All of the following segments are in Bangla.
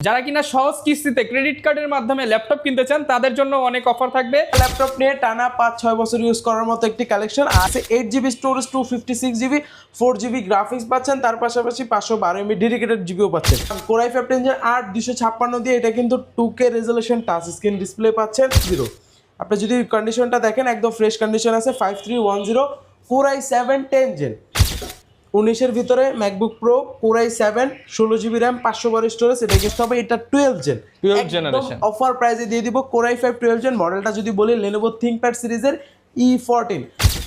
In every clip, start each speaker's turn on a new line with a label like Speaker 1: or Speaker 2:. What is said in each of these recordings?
Speaker 1: যারা কিনা সহজ কিস্তিতে ক্রেডিট কার্ডের মাধ্যমে ল্যাপটপ কিনতে চান তাদের জন্য অনেক অফার থাকবে।
Speaker 2: ল্যাপটপ নিয়ে টানা 5-6 বছর ইউজ করার মতো একটি কালেকশন আছে। 8GB storage, 256GB, 4GB graphics পাচ্ছেন, তার পাশাপাশি 512MB ডেডিকেটেড জিবিও পাচ্ছেন। Core i5 Tensor 8 256 দিয়ে এটা কিন্তু 2K resolution touch screen display পাচ্ছেন। আপনি যদি কন্ডিশনটা দেখেন একদম ফ্রেশ কন্ডিশন আছে। 5310 Core i7 10 Gen 19-এর ভিতরে MacBook pro Core i7 16GB RAM 512 storage. এটা কিন্তু হবে এটা 12
Speaker 1: জেনারেশন
Speaker 2: অফার প্রাইসে দিয়ে দিব। Core i5 12 Gen মডেলটা যদি বলি Lenovo ThinkPad সিরিজের E14।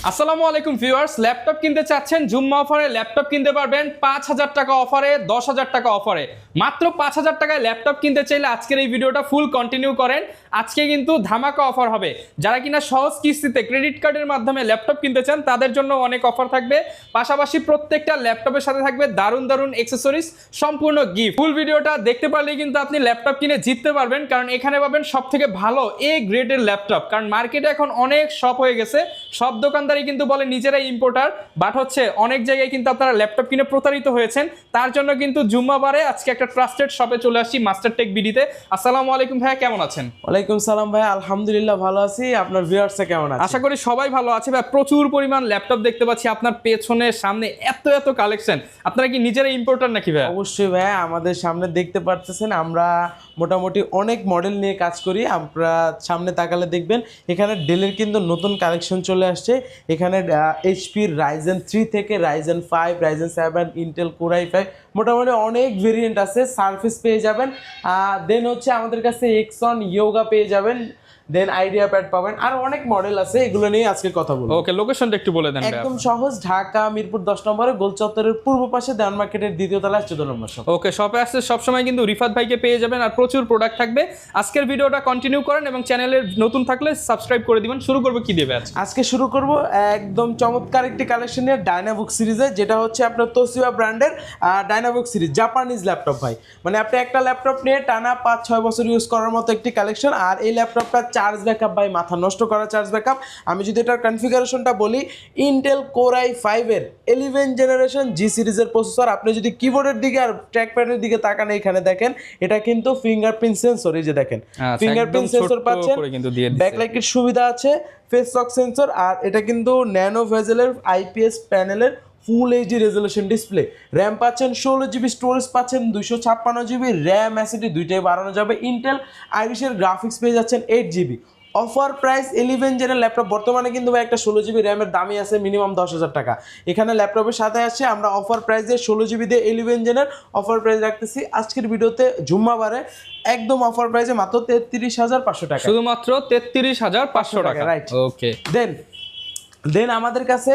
Speaker 1: আসসালামু আলাইকুম ভিউয়ার্স, ল্যাপটপ কিনতে চাচ্ছেন জুম্মা অফারে ল্যাপটপ কিনতে পারবেন 5000 টাকা অফারে, 10000 টাকা অফারে। মাত্র 5000 টাকায় ল্যাপটপ কিনতে চাইলে আজকের এই ভিডিওটা ফুল কন্টিনিউ করেন। আজকে কিন্তু ধামাকা অফার হবে। যারা কিনা সহজ কিস্তিতে ক্রেডিট কার্ডের মাধ্যমে ল্যাপটপ কিনতে চান তাদের জন্য অনেক অফার থাকবে। পাশাপাশি প্রত্যেকটা ল্যাপটপের সাথে থাকবে দারুণ দারুণ অ্যাকসেসরিজ, সম্পূর্ণ গিফট। ফুল ভিডিওটা দেখতে পারলেই কিন্তু আপনি ল্যাপটপ কিনে জিততে পারবেন, কারণ এখানে পাবেন সবথেকে ভালো এ গ্রেডের ল্যাপটপ। কারণ মার্কেটে এখন অনেক শপ হয়ে গেছে, সব দোকানদারই কিন্তু বলে নিজেরাই ইম্পোর্টার, বাট হচ্ছে অনেক জায়গায় কিন্তু আপনারা ল্যাপটপ কিনে প্রতারিত হয়েছেন। তার জন্য কিন্তু জুম্মাবারে আজকে একটা ট্রাস্টেড শপে চলে আসছি, মাস্টার টেক বিডিতে। আসসালামু আলাইকুম ভাইয়া, কেমন আছেন?
Speaker 2: ওয়ালাইকুম সালাম ভাই, আলহামদুলিল্লাহ ভালো আছি। আপনার ভিউয়ার্সরা কেমন আছে?
Speaker 1: আশা করি সবাই ভালো আছে ভাই। প্রচুর পরিমাণ ল্যাপটপ দেখতে পাচ্ছি আপনার পেছনে, সামনে এত এত কালেকশন। আপনারা কি নিজেরাই ইম্পোর্টার নাকি ভাই?
Speaker 2: অবশ্যই ভাই, আমাদের সামনে দেখতে পারতেছেন আমরা মোটামুটি অনেক মডেল নিয়ে কাজ করি। আপনারা সামনে তাকালে দেখবেন এখানে ডেলের কিন্তু নতুন কালেকশন চলে আসছে। এখানে এইচপির Ryzen 3 থেকে Ryzen 5, Ryzen 7, Intel Core i5 মোটামুটি অনেক ভেরিয়েন্ট আছে। সারফেস পেয়ে যাবেন, দেন হচ্ছে আমাদের কাছে এক্সন ইয়োগা পেয়ে যাবেন, দেন আইডিয়া প্যাড পাবেন, আর অনেক মডেল আছে। এগুলো নিয়ে আজকে কথা বলবো।
Speaker 1: ওকে, লোকেশনটা একটু বলে দেন।
Speaker 2: একদম সহজ, ঢাকা মিরপুর 10 নম্বরে গোল চত্বরের পূর্ব পাশে দেওয়ান মার্কেটের দ্বিতীয় তলায় 14 নম্বর শপ।
Speaker 1: ওকে, শপে আসতে সবসময় কিন্তু রিফাত ভাইকে পেয়ে যাবেন, আর প্রচুর প্রোডাক্ট থাকবে। আজকের ভিডিওটা কন্টিনিউ করেন এবং চ্যানেলের নতুন থাকলে সাবস্ক্রাইব করে দিবেন। শুরু করবো কি দেবে
Speaker 2: আজকে শুরু করব একদম চমৎকার একটি কালেকশন নিয়ে, ডায়নাবুক সিরিজে, যেটা হচ্ছে আপনার তোশিবা ব্র্যান্ডের ডায়নাবুক সিরিজ জাপানিজ ল্যাপটপ ভাই। মানে আপনি একটা ল্যাপটপ নিয়ে টানা 5-6 বছর ইউজ করার মতো একটি কালেকশন। আর এই ল্যাপটপটা চার্জ ব্যাকআপ ভাই, মাথা নষ্ট করা চার্জ ব্যাকআপ। আমি যদি এটার কনফিগারেশনটা বলি, ইন্টেল Core i5 এর 11 জেনারেশন জি সিরিজের প্রসেসর। আপনি যদি কিবোর্ডের দিকে আর ট্র্যাকপ্যাডের দিকে তাকান, এখানে দেখেন এটা কিন্তু ফিঙ্গারপ্রিন্ট সেন্সর। এই যে দেখেন ফিঙ্গারপ্রিন্ট সেন্সর পাচ্ছেন, ব্যাকলাইটের সুবিধা আছে, ফেস লক সেন্সর, আর এটা কিন্তু ন্যানো ভেজেলের আইপিএস প্যানেলের full HD resolution display. RAM পাচ্ছেন 16GB, স্টোরেজ পাচ্ছেন 256GB, র্যাম অ্যাসিডি দুইটাই বাড়ানো যাবে। ইন্টেল আইরিশের গ্রাফিক্স পেয়ে যাচ্ছেন 8GB। অফার প্রাইস 11 জেনের ল্যাপটপ বর্তমানে কিন্তু ভাই একটা 16GB র্যামের দামই আছে মিনিমাম 10,000 টাকা। এখানে ল্যাপটপের সাথে আছে আমরা অফার প্রাইস দিয়ে 16GB দিয়ে 11 জেনের অফার প্রাইস রাখতেছি আজকের ভিডিওতে জুম্মাবারে একদম অফার প্রাইসে মাত্র 33,500 টাকা,
Speaker 1: শুধুমাত্র 33,500 টাকা।
Speaker 2: রাইট।
Speaker 1: ওকে,
Speaker 2: দেন আমাদের কাছে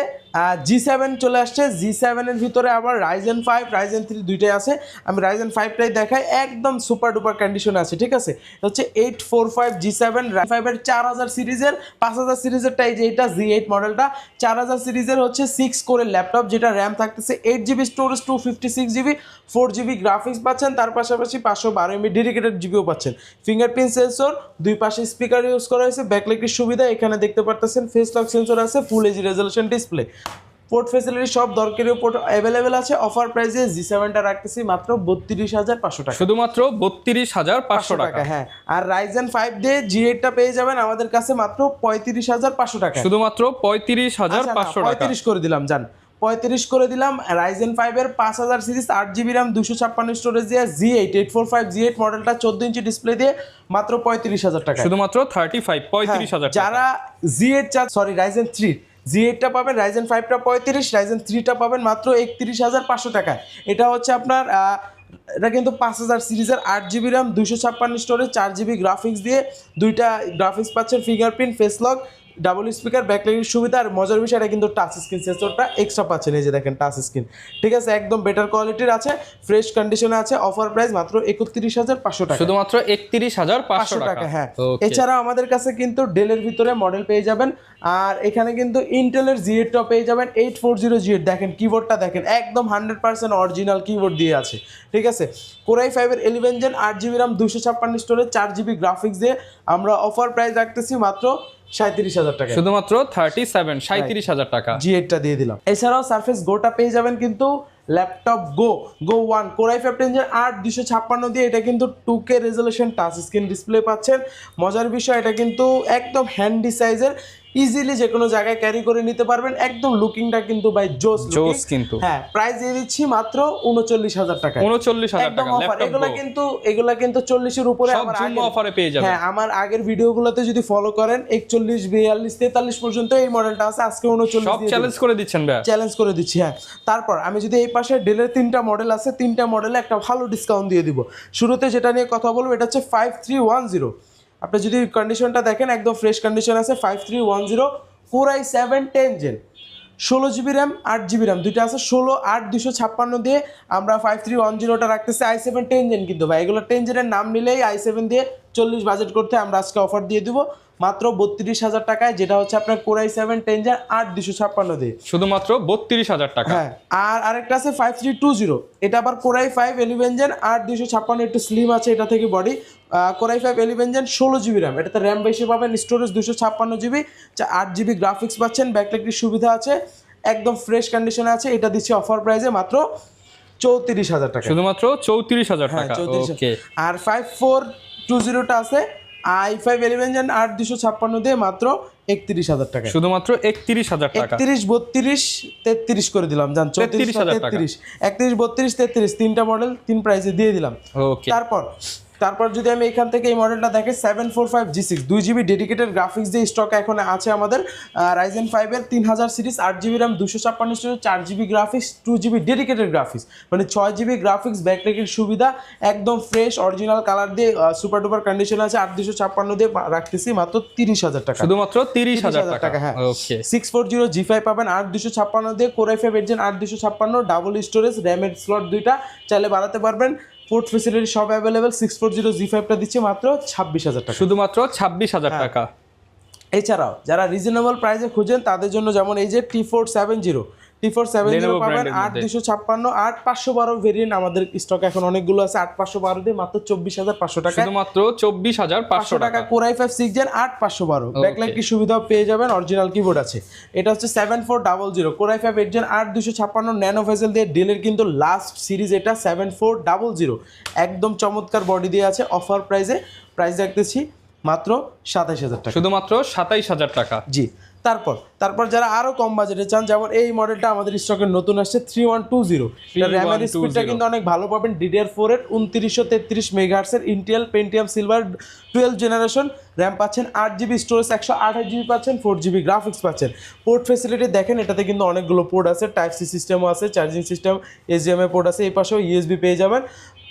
Speaker 2: G7 চলে আসছে। G7 এর ভিতরে আবার Ryzen 5, Ryzen 3 দুইটাই আছে। আমি Ryzen 5টাই দেখাই, একদম সুপার ডুপার কন্ডিশনে আছে, ঠিক আছে। হচ্ছে 845 G7 5 এর 4000 সিরিজের, 5000 সিরিজেরটা এই যে এটা Z8 মডেলটা। 4000 সিরিজের হচ্ছে 6 কোরের ল্যাপটপ, যেটা র্যাম থাকতেছে 8GB, storage 256GB, 4GB graphics পাচ্ছেন, তার পাশাপাশি 512MB ডেডিকেটেড জিবিও পাচ্ছেন। ফিঙ্গারপ্রিন্ট সেন্সর, দুই পাশে স্পিকার ইউজ করা হয়েছে, ব্যাকলাইটের সুবিধা এখানে দেখতে পারতেছেন, ফেস লক সেন্সর আছে, full HD resolution display, port facility সব দরকারি পোর্ট অ্যাভেলেবেল আছে। অফার প্রাইসে G7টা রাখতেছি মাত্র 32,500 টাকা,
Speaker 1: শুধুমাত্র 32,500 টাকা।
Speaker 2: হ্যাঁ, আর Ryzen 5 দিয়ে G8টা পেয়ে যাবেন আমাদের কাছে মাত্র 35,500 টাকা,
Speaker 1: শুধুমাত্র 35,500 টাকা।
Speaker 2: 35 করে দিলাম, জান 35 করে দিলাম। Ryzen 5 এর 5000 সিরিজ, 8GB র্যাম, 256 স্টোরেজ দিয়ে Z8 845 Z8 মডেলটা 14 ইঞ্চি ডিসপ্লে দিয়ে মাত্র 35,000 টাকা,
Speaker 1: শুধুমাত্র 35,000 টাকা।
Speaker 2: যারা Z8 Ryzen 3 Z8টা পাবেন, Ryzen 5টা 35, Ryzen 3টা পাবেন মাত্র 31,500 টাকায়। এটা হচ্ছে আপনার এটা কিন্তু 5000 সিরিজের, 8GB RAM, 256 storage, 4GB graphics দিয়ে, দুইটা গ্রাফিক্স পাচ্ছেন, fingerprint, face lock, double speaker, ব্যাকলাইটের সুবিধা। আর মজার বিষয়, এটা কিন্তু টাচ স্ক্রিন সেন্সরটা এক্সট্রা পাচ্ছেন, এই যে দেখেন টাচ স্ক্রিন, ঠিক আছে, একদম বেটার কোয়ালিটির আছে, ফ্রেশ কন্ডিশনে আছে। অফার প্রাইস মাত্র 31,500 টাকা,
Speaker 1: শুধুমাত্র 31,500 টাকা।
Speaker 2: হ্যাঁ। এছাড়াও আমাদের কাছে কিন্তু ডেলের ভিতরে মডেল পেয়ে যাবেন, আর এখানে কিন্তু ইন্টেলের Z8টা পেয়ে যাবেন 840 Z8। দেখেন কিবোর্ডটা দেখেন, একদম 100% অরিজিনাল কিবোর্ড দিয়ে আছে, ঠিক আছে। Core i5 এর 11 gen, 8GB RAM, 256 storage, 4GB graphics দিয়ে আমরা অফার প্রাইস রাখতেছি মাত্র 37,000 টাকা,
Speaker 1: শুধুমাত্র 37,000 টাকা
Speaker 2: G8টা দিয়ে দিলাম। এছাড়াও সারফেস গোটা পেয়ে যাবেন কিন্তু ল্যাপটপ গো 1 Core i5 10 8256 দিয়ে, এটা কিন্তু 2K resolution touch screen display পাচ্ছেন। মজার বিষয় এটা কিন্তু একদম হ্যান্ডি সাইজের, ইজিলি যে কোনো জায়গায় ক্যারি করে নিতে পারবেন। একদম লুকিংটা কিন্তু ভাই জোস
Speaker 1: কিন্তু।
Speaker 2: হ্যাঁ, প্রাইস দিয়ে দিচ্ছি মাত্র 39,000 টাকা।
Speaker 1: 39,000 টাকা
Speaker 2: ল্যাপটপ। এগুলা কিন্তু 40 এর উপরে
Speaker 1: আমার আগের অফারে পেয়ে যাবেন।
Speaker 2: হ্যাঁ, আমার আগের ভিডিওগুলোতে যদি ফলো করেন 41 42 43 পর্যন্ত এই মডেলটা আছে, আজকে 39
Speaker 1: সব চ্যালেঞ্জ করে দিচ্ছেন ভাই,
Speaker 2: চ্যালেঞ্জ করে দিচ্ছি। হ্যাঁ, তারপর আমি যদি এই পাশে ডেলের 3টা মডেল আছে, 3টা মডেলে একটা ভালো ডিসকাউন্ট দিয়ে দিব। শুরুতে যেটা নিয়ে কথা বলবো এটা হচ্ছে 5310। আপনি যদি কন্ডিশনটা দেখেন একদম ফ্রেশ কন্ডিশন আছে। 5310 Core i7 10 Gen, 16GB RAM 8GB RAM দুইটা আছে। 16 8 256 দিয়ে আমরা 5310টা রাখতেছি। i7 10 Gen কিন্তু ভাই, এগুলো 10 Gen এর নাম নিলেই i7 দিয়ে 40 বাজেট করতে আমরা আজকে অফার দিয়ে দিব মাত্র 32,000 টাকায়, যেটা হচ্ছে আপনার Core i7 10 Gen 8 256 দিয়ে,
Speaker 1: শুধুমাত্র 32,000 টাকা।
Speaker 2: হ্যাঁ, আর আরেকটা আছে 5320, এটা আবার Core i5 11 Gen 8 256, একটু স্লিম আছে এটা থেকে body. Core i5 11 Gen 16GB RAM, এটাতে র্যাম বেশি পাবেন, স্টোরেজ 256GB, 8GB গ্রাফিক্স পাচ্ছেন, ব্যাকলাইটের সুবিধা আছে, একদম ফ্রেশ কন্ডিশনে আছে। এটা দিচ্ছি অফার প্রাইসে মাত্র 34,000 টাকা,
Speaker 1: শুধুমাত্র 34,000 টাকা। ওকে,
Speaker 2: আর 5420টা আছে i5 11 Gen 8 256 দিয়ে মাত্র 31,000 টাকা,
Speaker 1: শুধুমাত্র 31,000 টাকা।
Speaker 2: 31 32 33 করে দিলাম, জান
Speaker 1: 33,000 টাকা।
Speaker 2: 31 32 33 তিনটা মডেল তিন প্রাইসে দিয়ে দিলাম।
Speaker 1: ওকে,
Speaker 2: তারপর যদি আমি এখান থেকে এই মডেলটা দেখে 745G6 2GB ডেডিকেটেড গ্রাফিক্স দিয়ে স্টক এখন আছে আমাদের। Ryzen 5 এর 3000 series 8GB RAM 256 storage 4GB graphics 2GB dedicated graphics, মানে 6GB গ্রাফিক্স, ব্যাকলাইটের সুবিধা, একদম ফ্রেশ অরিজিনাল কালার দিয়ে সুপার ডুপার কন্ডিশন আছে। 8 256 দিয়ে রাখতেছি মাত্র 30,000 টাকা,
Speaker 1: শুধুমাত্র 30,000 টাকা।
Speaker 2: হ্যাঁ,
Speaker 1: ওকে,
Speaker 2: 640G5 পাবেন 8 256 দিয়ে, Core i5 8 Gen 8 256, double storage, র্যামের স্লট দুইটা, চাইলে বাড়াতে পারবেন, পোর্ট ফ্যাসিলিটি সব অ্যাভেলেবেল। 640G5টা দিচ্ছে মাত্র 26,000 টাকা,
Speaker 1: শুধুমাত্র 26,000 টাকা।
Speaker 2: এছাড়াও যারা রিজনেবল প্রাইসে খুঁজেন তাদের জন্য যেমন এই যে T470 পাবেন 8 256 8 512 ভেরিয়েন্ট আমাদের স্টক এখন অনেকগুলো আছে। 8 512 দিয়ে মাত্র 24,500 টাকা,
Speaker 1: শুধুমাত্র 24,500 টাকা।
Speaker 2: Core i5 6 Gen 8 512, ব্যাকলাইট কি সুবিধাও পেয়ে যাবেন, অরিজিনাল কিবোর্ড আছে। এটা হচ্ছে 7400 Core i5 8 Gen 8 256 nano bezel দিয়ে, ডেলের কিন্তু লাস্ট সিরিজ এটা 7400, একদম চমৎকার বডি দিয়ে আছে। অফার প্রাইস রাখতেছি মাত্র 27,000 টাকা,
Speaker 1: শুধুমাত্র 27,000 টাকা।
Speaker 2: জি। তারপর যারা আরো কম বাজেটে চান, যেমন এই মডেলটা আমাদের স্টকে নতুন আসছে 3120, র্যামের স্পিডটা কিন্তু অনেক ভালো পাবেন। DDR4 এর 2933 মেগাহার্টজ এর Intel Pentium silver 12 generation, RAM পাচ্ছেন 8GB স্টোরেজ 128GB পাচ্ছেন, 4GB গ্রাফিক্স পাচ্ছেন। পোর্ট ফ্যাসিলিটি দেখেন, এটাতে কিন্তু অনেকগুলো পোর্ট আছে, টাইপ সি সিস্টেমও আছে, চার্জিং সিস্টেম, HDMI পোর্ট আছে, এই পাশেও USB পেয়ে যাবেন।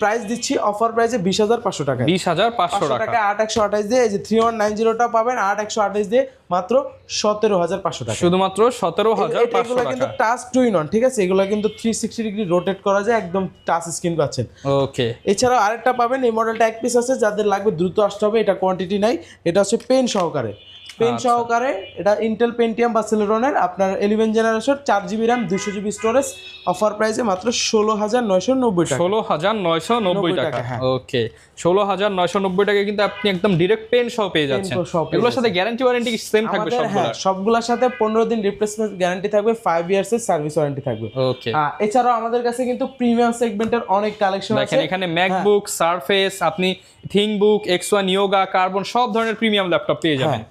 Speaker 2: প্রাইস দিচ্ছি অফার প্রাইসে 20,500 টাকা,
Speaker 1: 20,500 টাকা।
Speaker 2: 8128 দিয়ে এই যে 3190টা পাবেন 8128 দিয়ে মাত্র 17,500 টাকা,
Speaker 1: শুধুমাত্র 17,500
Speaker 2: এগুলো কিন্তু
Speaker 1: টাকা।
Speaker 2: টাচ টু ইন ওয়ান, ঠিক আছে, এগুলো কিন্তু 360 ডিগ্রি রোটেট করা যায়, একদম টাচ স্ক্রিন পাচ্ছেন।
Speaker 1: ওকে,
Speaker 2: এছাড়াও আরেকটা পাবেন, এই মডেলটা এক পিস আছে, যাদের লাগবে দ্রুত আসতে হবে, এটা কোয়ান্টিটি নাই, এটা হচ্ছে পেন সহকারে, এটা ইন্টেল পেন্টিয়াম বা সেলেরনের আপনার 11 generation 4GB RAM 200GB storage, offer প্রাইসে মাত্র 16,990 টাকা,
Speaker 1: 16,990 টাকা। ওকে, 16,990 টাকা কিন্তু আপনি একদম ডাইরেক্ট পেন সহ পেয়ে যাচ্ছেন। এগুলোর সাথে গ্যারান্টি ওয়ারেন্টি সেম থাকবে সবগুলো?
Speaker 2: সবগুলোর সাথে 15 দিন রিপ্লেসমেন্ট গ্যারান্টি থাকবে, 5 ইয়ার্স এর সার্ভিস ওয়ারেন্টি থাকবে।
Speaker 1: ওকে,
Speaker 2: এছাড়াও আমাদের কাছে কিন্তু প্রিমিয়াম সেগমেন্টের অনেক কালেকশন আছে।
Speaker 1: দেখেন এখানে ম্যাকবুক, সারফেস, আপনি থিংবুক, X1 ইয়োগা, কার্বন সব ধরনের প্রিমিয়াম ল্যাপটপ পেয়ে যাবেন।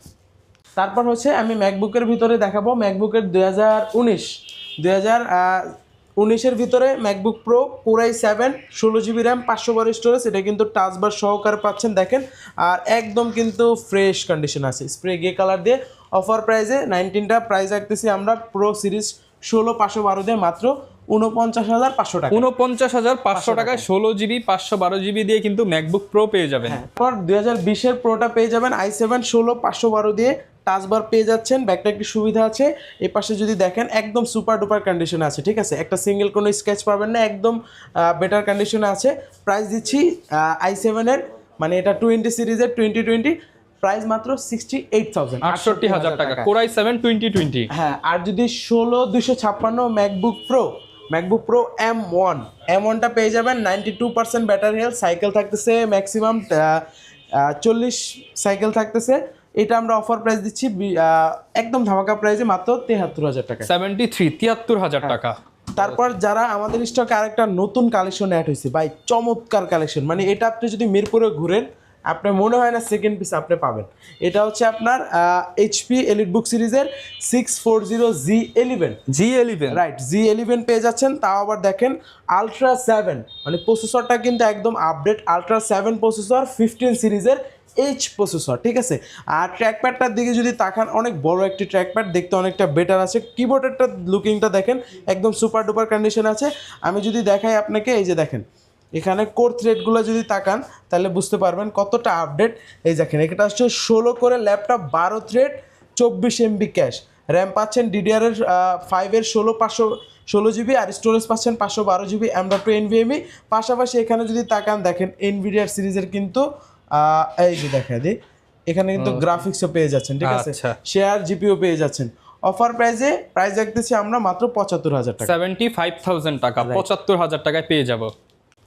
Speaker 2: তারপর হচ্ছে আমি ম্যাকবুকের ভিতরে দেখাবো, ম্যাকবুকের 2019 ভিতরে MacBook pro Core i7 16GB RAM 512 storage, এটা কিন্তু টাচ বার সহকারে পাচ্ছেন দেখেন, আর একদম কিন্তু ফ্রেশ কন্ডিশন আছে, স্প্রে গ্রে কালার দিয়ে। অফার প্রাইসে 19টা প্রাইস রাখতেছি আমরা প্রো সিরিজ 16 512 দিয়ে মাত্র 49,500 টাকা,
Speaker 1: 49,500 টাকায় 16GB 512GB দিয়ে কিন্তু ম্যাকবুক প্রো পেয়ে যাবেন।
Speaker 2: তারপর 2020 প্রোটা পেয়ে যাবেন i7 16 512 দিয়ে, টাচবার পেয়ে যাচ্ছেন, ব্যাকলাইটের সুবিধা আছে। এই পাশে যদি দেখেন একদম সুপার ডুপার কন্ডিশনে আছে, ঠিক আছে, একটা সিঙ্গেল কোনো স্ক্র্যাচ পাবেন না, একদম বেটার কন্ডিশনে আছে। প্রাইস দিচ্ছি i7 এর, মানে এটা 20 সিরিজের 2020, প্রাইস মাত্র
Speaker 1: 68,000 টাকা, Core i7 2020।
Speaker 2: হ্যাঁ, আর যদি 16 256 ম্যাকবুক প্রো M1টা পেয়ে যাবেন 92% ব্যাটারি হেলথ, সাইকেল থাকতেছে ম্যাক্সিমাম 40 সাইকেল থাকতেছে। এটা আমরা অফার প্রাইস দিচ্ছি একদম ধামাকা প্রাইসে মাত্র 73,000 টাকা,
Speaker 1: 73,000 টাকা।
Speaker 2: তারপর যারা আমাদের স্টকে আরেকটা নতুন কালেকশন অ্যাড হয়েছে ভাই, চমৎকার কালেকশন, মানে এটা আপনি যদি মিরপুরে ঘুরেন আপনার মনে হয় না সেকেন্ড পিস আপনি পাবেন। এটা হচ্ছে আপনার এইচপি এলিট বুক সিরিজের 640G11 রাইট, G11 পেয়ে যাচ্ছেন। তাও আবার দেখেন আলট্রা 7, মানে প্রসেসরটা কিন্তু একদম আপডেট, আলট্রা 7 প্রসেসর, 15 সিরিজের এইচ প্রসেসর, ঠিক আছে। আর ট্র্যাকপ্যাডটার দিকে যদি তাকান, অনেক বড় একটি ট্র্যাকপ্যাড, দেখতে অনেকটা বেটার আছে। কিবোর্ডেরটা লুকিংটা দেখেন একদম সুপার ডুপার কন্ডিশন আছে। আমি যদি দেখাই আপনাকে, এই যে দেখেন এখানে কোর থ্রেডগুলো যদি তাকান তাহলে বুঝতে পারবেন কতটা আপডেট। এই দেখেন এটা হচ্ছে 16 করে laptop, 12 thread, 24 MB cash, RAM পাচ্ছেন DDR5 এর 516GB, আর স্টোরেজ পাচ্ছেন 512GB, M.2 NVMe। পাশাপাশি এখানে যদি তাকান দেখেন এনভিডিআর সিরিজের কিন্তু এই যে দেখা দিই, এখানে কিন্তু গ্রাফিক্সও পেয়ে যাচ্ছেন, ঠিক আছে, শেয়ার জিপিও পেয়ে যাচ্ছেন। অফার প্রাইস দেখতেছি আমরা মাত্র 75,000 টাকা,
Speaker 1: 75,000 টাকা, 75,000 টাকায় পেয়ে যাব।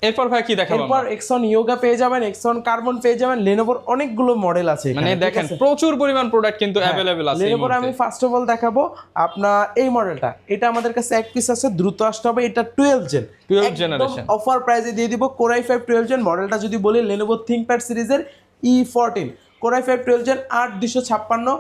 Speaker 1: এরপর ভাই কি দেখাবো?
Speaker 2: এরপর এক্সন ইয়োগা পেয়ে যাবেন, এক্সন কার্বন পেয়ে যাবেন। লেনোভোর অনেকগুলো মডেল আছে,
Speaker 1: মানে দেখেন প্রচুর পরিমাণ প্রোডাক্ট কিন্তু अवेलेबल আছে।
Speaker 2: লেনোভোর আমি ফার্স্ট অফ অল দেখাবো আপনার এই মডেলটা, এটা আমাদের কাছে এক পিস আছে, দ্রুত আসতে হবে। এটা 12 জেনারেশন অফার প্রাইসে দিয়ে দিব। কোরাই 5 12 জেন মডেলটা যদি বলি, লেনোভো থিংকপ্যাড সিরিজের E14 Core i 5 12 gen 8256,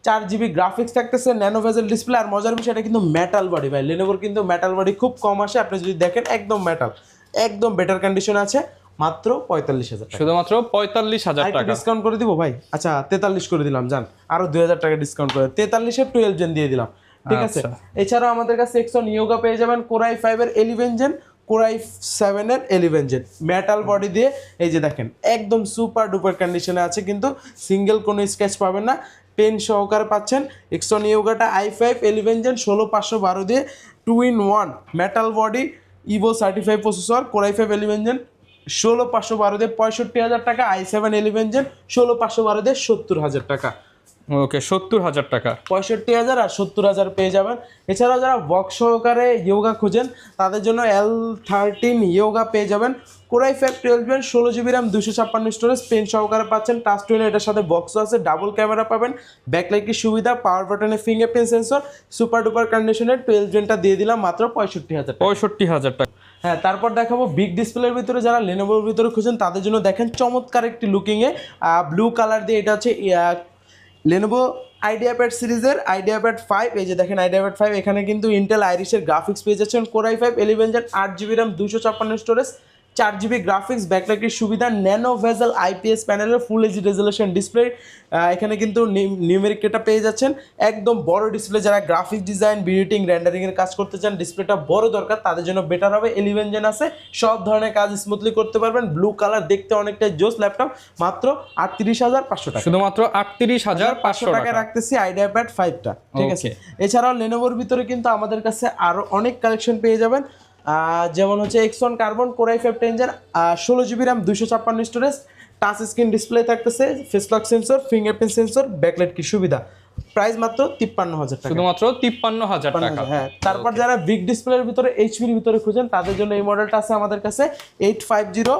Speaker 2: 4GB graphics থাকতেছে, ন্যানো ভেজেল ডিসপ্লে। আর মজার বিষয় এটা কিন্তু মেটাল বডি ভাই, লেনোভোর কিন্তু মেটাল বডি খুব কম আসে, আপনি যদি দেখেন একদম মেটাল, একদম বেটার কন্ডিশন আছে, মাত্র 45,000 টাকা,
Speaker 1: শুধুমাত্র 45,000 টাকা
Speaker 2: ডিসকাউন্ট করে দিব ভাই। আচ্ছা 43 করে দিলাম, জান আরো 2,000 টাকা ডিসকাউন্ট করে 43 এ 12 জেন দিয়ে দিলাম, ঠিক আছে। এছাড়াও আমাদের কাছে এক্সন ইয়োগা পেয়ে যাবেন, কোরাই 5 এর 11 জেন, কোরাই 7 এর 11 জেন, মেটাল বডি দিয়ে। এই যে দেখেন একদম সুপার ডুপার কন্ডিশনে আছে, কিন্তু সিঙ্গেল কোনো স্ক্র্যাচ পাবেন না, পেন সহকারে পাচ্ছেন। এক্সন ইয়োগাটা i5 11 জেন 16512 দিয়ে 2-in-1 metal body, Evo 35 processor, Core i 5 11 gen 16512 দিয়ে 65,000 টাকা, i7 11 জেন 16512 দিয়ে 70,000 টাকা।
Speaker 1: ওকে 70,000 টাকা,
Speaker 2: 65,000 আর 70,000 পেয়ে যাবেন। এছাড়াও যারা বক্স সহকারে ইয়োগা খুঁজেন তাদের জন্য L13 ইয়োগা পেয়ে যাবেন, Core i 5 12 gen 16GB RAM, 256 storage, pen সহকারে পাচ্ছেন, টাচ টুইন, এটার সাথে বক্সও আছে, ডাবল ক্যামেরা পাবেন, ব্যাকলাইটের সুবিধা, পাওয়ার বাটনে ফিঙ্গারপ্রিন্ট সেন্সর, সুপার ডুপার কন্ডিশনের 12 জেনটা দিয়ে দিলাম মাত্র 65,000 টাকা।
Speaker 1: 65,000 টাকা।
Speaker 2: হ্যাঁ, তারপর দেখাবো বিগ ডিসপ্লের ভিতরে যারা লেনোভোর ভিতরে খুঁজেন তাদের জন্য দেখেন চমৎকার একটি লুকিংয়ে ব্লু কালার দিয়ে, এটা হচ্ছে লেনোভো আইডিয়াপ্যাড সিরিজের আইডিয়াপ্যাড 5। এই যে দেখেন আইডিয়াপ্যাড 5, এখানে কিন্তু ইন্টেল আইরিশের গ্রাফিক্স পেয়ে যাচ্ছেন, core i 5 11 gen 8GB RAM, 256 storage, 4GB graphics, ব্যাকলাইটের সুবিধা, ন্যানো ভেজেল IPS প্যানেলের ফুল এইচডি রেজলিউশন ডিসপ্লে। এখানে কিন্তু নিউমেরিক ডেটা পেয়ে যাচ্ছেন, একদম বড় ডিসপ্লে। যারা গ্রাফিক ডিজাইন, এডিটিং, রেন্ডারিং এর কাজ করতে চান, ডিসপ্লেটা বড় দরকার, তাদের জন্য বেটার হবে। 11 জেন আছে, সব ধরনের কাজ স্মুথলি করতে পারবেন। ব্লু কালার, দেখতে অনেকটা জোস ল্যাপটপ, মাত্র 38,500 টাকা,
Speaker 1: শুধুমাত্র 38,500
Speaker 2: টাকা রাখতেছি আইডিয়াপ্যাড 5টা, ঠিক আছে। এছাড়াও লেনোভোর ভিতরে কিন্তু আমাদের কাছে আরো অনেক কালেকশন পেয়ে যাবেন, যেমন হচ্ছে X one carbon, core i 5 10 gen 16GB RAM, 256 storage, touch screen display থাকতেছে, face lock sensor, fingerprint sensor, backlight কি সুবিধা। প্রাইস মাত্র 53,000 টাকা,
Speaker 1: শুধুমাত্র 53,000 টাকা।
Speaker 2: হ্যাঁ, তারপর যারা বিগ ডিসপ্লের ভিতরে এইচপির ভিতরে খুঁজেন তাদের জন্য এই মডেলটা আছে আমাদের কাছে 850,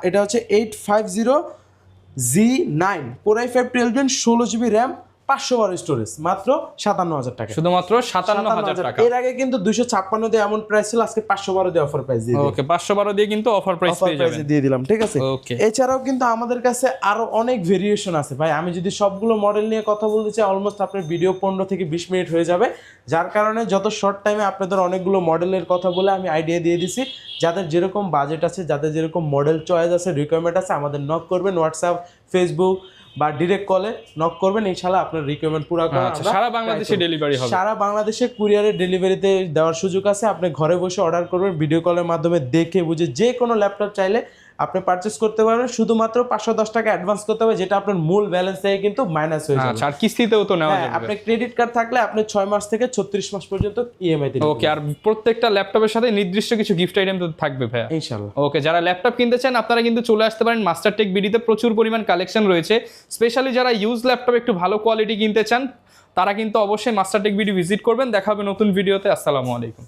Speaker 2: এটা হচ্ছে 850G9, core i 5 12 gen 16GB RAM, 512 storage, মাত্র 57,000 টাকা,
Speaker 1: শুধুমাত্র 57,000 টাকা।
Speaker 2: এর আগে কিন্তু 256 দিয়ে এমন প্রাইস ছিল, আজকে 512 দিয়ে অফার প্রাইস দিয়ে দিলাম।
Speaker 1: ওকে 512 দিয়ে কিন্তু অফার প্রাইস পেয়ে যাবেন,
Speaker 2: দিয়ে দিলাম, ঠিক আছে।
Speaker 1: ওকে,
Speaker 2: এছাড়াও কিন্তু আমাদের কাছে আরো অনেক ভেরিয়েশন আছে ভাই, আমি যদি সবগুলো মডেল নিয়ে কথা বলতে চাই অলমোস্ট আপনার ভিডিও 15 থেকে 20 মিনিট হয়ে যাবে, যার কারণে যত শর্ট টাইমে আপনাদের অনেকগুলো মডেলের কথা বলে আমি আইডিয়া দিয়ে দিছি। যাদের যেরকম বাজেট আছে, যাদের যেরকম মডেল চয়েস আছে, রিকোয়ারমেন্ট আছে, আমাদের নক করবেন, হোয়াটসঅ্যাপ, ফেসবুক বা ডিরেক্ট কলে নক করবেন, ইনশাআল্লাহ আপনার রিকোয়ারমেন্ট পুরো করা হবে।
Speaker 1: সারা বাংলাদেশে ডেলিভারি হবে,
Speaker 2: সারা বাংলাদেশে কুরিয়ারের ডেলিভারিতে দেওয়ার সুযোগ আছে। আপনি ঘরে বসে অর্ডার করবেন, ভিডিও কলের মাধ্যমে দেখে বুঝে যে কোনো ল্যাপটপ চাইলে আপনি পারচেজ করতে পারবেন। শুধুমাত্র 510 টাকা অ্যাডভান্স করতে হবে, যেটা আপনার মূল ব্যালেন্স থেকে কিন্তু মাইনাস হয়ে যাবে।
Speaker 1: আচ্ছা, আর কিস্তিতেও তো নেওয়া যাবে।
Speaker 2: আপনি ক্রেডিট কার্ড থাকলে আপনি 6 মাস থেকে 36 মাস পর্যন্ত ইএমআই তে।
Speaker 1: ওকে, আর প্রত্যেকটা ল্যাপটপের সাথে নির্দিষ্ট কিছু গিফট আইটেম তো থাকবে ভাই,
Speaker 2: ইনশাআল্লাহ।
Speaker 1: ওকে, যারা ল্যাপটপ কিনতে চান আপনারা কিন্তু চলে আসতে পারেন মাস্টারটেক বিডিতে, প্রচুর পরিমাণ কালেকশন রয়েছে। স্পেশালি যারা ইউজ ল্যাপটপ একটু ভালো কোয়ালিটি কিনতে চান তারা কিন্তু অবশ্যই মাস্টারটেক বিডি ভিজিট করবেন। দেখা হবে নতুন ভিডিওতে। আসসালামু আলাইকুম।